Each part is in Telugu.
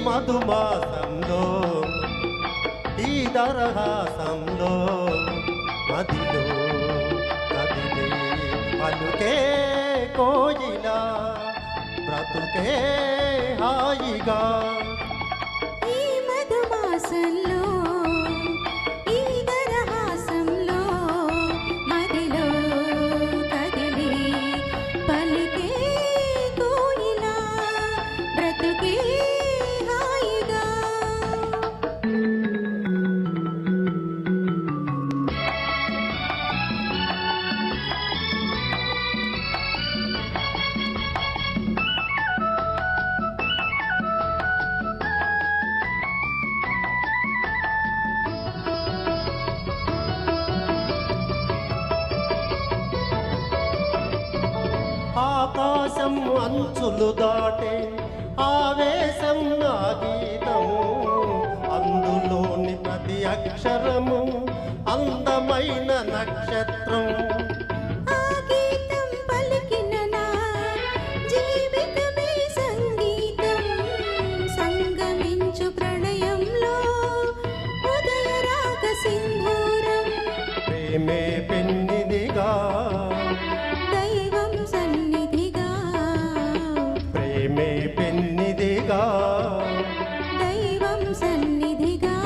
మధుమాసంలో ఈ దరహాసంలో మదిలో కదిలే పలుకే కోయిలా బ్రతుకే హాయిగా ఈ మధుమాసంలో ఈ దరహాసంలో మదిలో కదిలే పలుకే కోయిలా బ్రతుకే హాయిగా ఆకాశం అంచులు దాటే ఆవేశం నా గీతము అందులోని ప్రతి అక్షరము అందమైన నక్షత్రం ఆ గీతం పలికిన నా జీవితమే సంగీతం సంగమించు ప్రణయంలో ఉదయ రాగ సింధూరం ప్రేమే పెన్నిదిగా దైవం సన్నిధిగా ప్రేమే పెన్నిదిగా దైవం సన్నిధిగా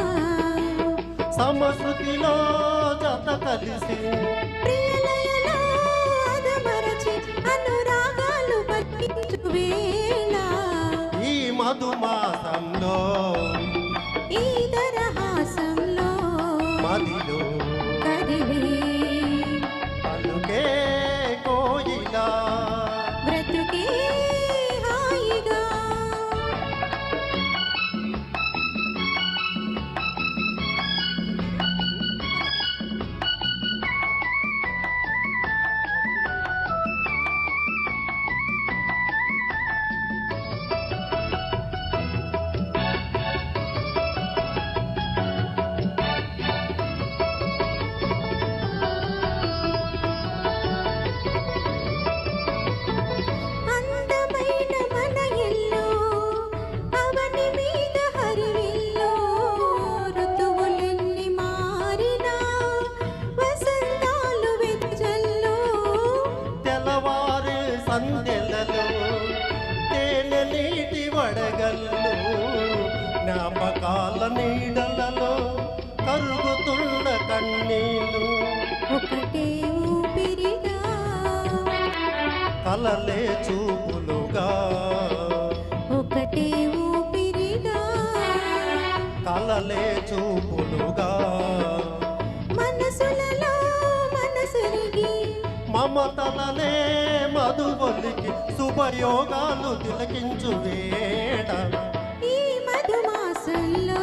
సమశృతిలో జత కలిసి ప్రియలయలో అదమరచి అనురాగాలు పట్టించు వేళ ఈ మధుమాసంలో ఈ దరహాసంలో మదిలో కదిలే పలుకే కోయిలా బ్రతుకే హాయిగా అందమైన మన ఇల్లు అవని మీద హరివిల్లు ఋతువులెన్ని మారినా వసంతాలు వెచ్చల్లు తెల్లవారు సందెలలో తేనె నీటి వడగల్లు జ్ఞాపకాల నీడలలో కరుగుతున్న కన్నీళ్ళు ఒకటే ఊపిరిగా కలలే చూపులుగా ఒకటే ఊపిరిగా కలలే చూపులుగా మనసులలో మనసురిగి మమతలనే మధువలికి శుభయోగాలు తిలకించు వేడ ఈ మధుమాసంలో